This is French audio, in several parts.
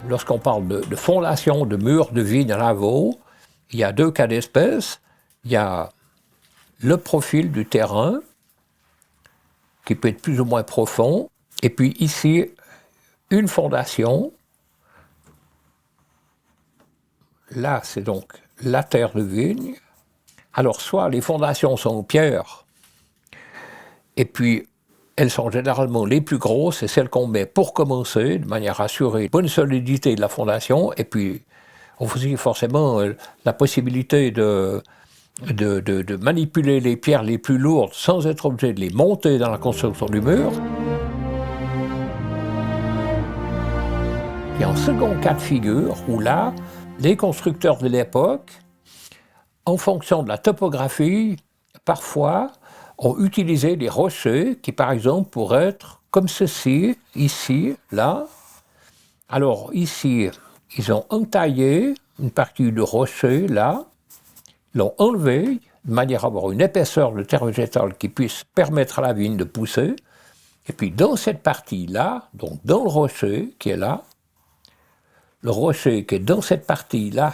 lorsqu'on parle de fondation de murs de vigne à Lavaux, il y a 2 cas d'espèce. Il y a le profil du terrain, qui peut être plus ou moins profond, et puis ici, une fondation. Là, c'est donc la terre de vigne. Alors, soit les fondations sont en pierre, et puis elles sont généralement les plus grosses, c'est celles qu'on met pour commencer, de manière à assurer une bonne solidité de la fondation, et puis on aussi forcément la possibilité de manipuler les pierres les plus lourdes sans être obligé de les monter dans la construction du mur. Et en second cas de figure, où là, les constructeurs de l'époque, en fonction de la topographie, parfois, ont utilisé des rochers qui, par exemple, pourraient être comme ceci, ici, là. Alors, ici, ils ont entaillé une partie de rocher, là, l'ont enlevé, de manière à avoir une épaisseur de terre végétale qui puisse permettre à la vigne de pousser. Et puis, dans cette partie-là, donc dans le rocher qui est là, le rocher qui est dans cette partie-là,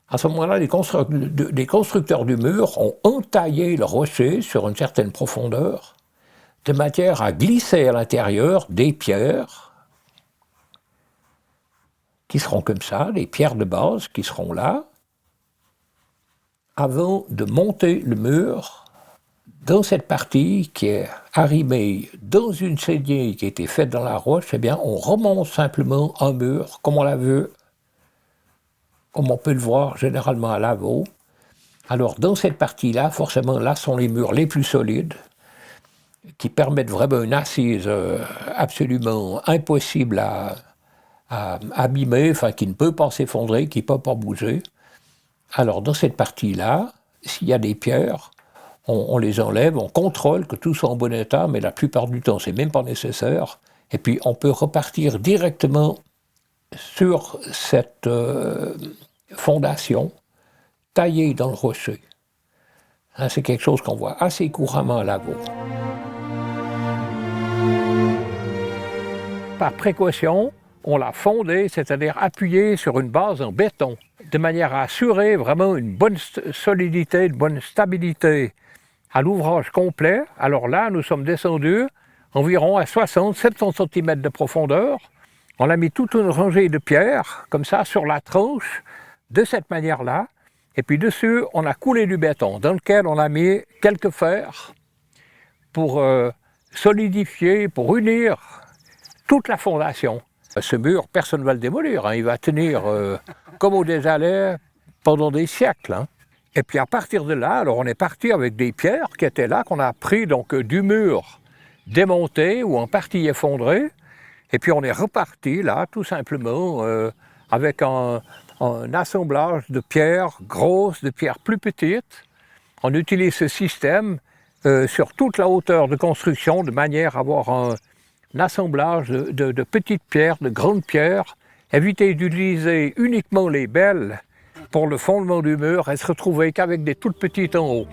à ce moment-là, les constructeurs du mur ont entaillé le rocher sur une certaine profondeur, de manière à glisser à l'intérieur des pierres qui seront comme ça, des pierres de base qui seront là, avant de monter le mur dans cette partie qui est arrimée dans une saignée qui a été faite dans la roche. Eh bien, on remonte simplement un mur, comme on l'a vu, comme on peut le voir généralement à Lavaux. Alors, dans cette partie-là, forcément, là sont les murs les plus solides, qui permettent vraiment une assise absolument impossible à abîmer, enfin, qui ne peut pas s'effondrer, qui ne peut pas bouger. Alors, dans cette partie-là, s'il y a des pierres, on les enlève, on contrôle que tout soit en bon état, mais la plupart du temps, c'est même pas nécessaire. Et puis, on peut repartir directement sur cette fondation taillée dans le rocher. Ça, c'est quelque chose qu'on voit assez couramment à Lavaux. Par précaution, on l'a fondée, c'est-à-dire appuyée sur une base en béton, de manière à assurer vraiment une bonne solidité, une bonne stabilité à l'ouvrage complet. Alors là, nous sommes descendus environ à 60-70 cm de profondeur. On a mis toute une rangée de pierres, comme ça, sur la tranche, de cette manière-là. Et puis dessus, on a coulé du béton, dans lequel on a mis quelques fers pour solidifier, pour unir toute la fondation. Ce mur, personne ne va le démolir, hein. Il va tenir comme au désalais pendant des siècles. Hein. Et puis à partir de là, alors on est parti avec des pierres qui étaient là, qu'on a pris donc du mur démonté ou en partie effondré. Et puis on est reparti là, tout simplement, avec un assemblage de pierres grosses, de pierres plus petites. On utilise ce système sur toute la hauteur de construction, de manière à avoir un assemblage de petites pierres, de grandes pierres, éviter d'utiliser uniquement les belles pour le fondement du mur et se retrouver qu'avec des toutes petites en haut.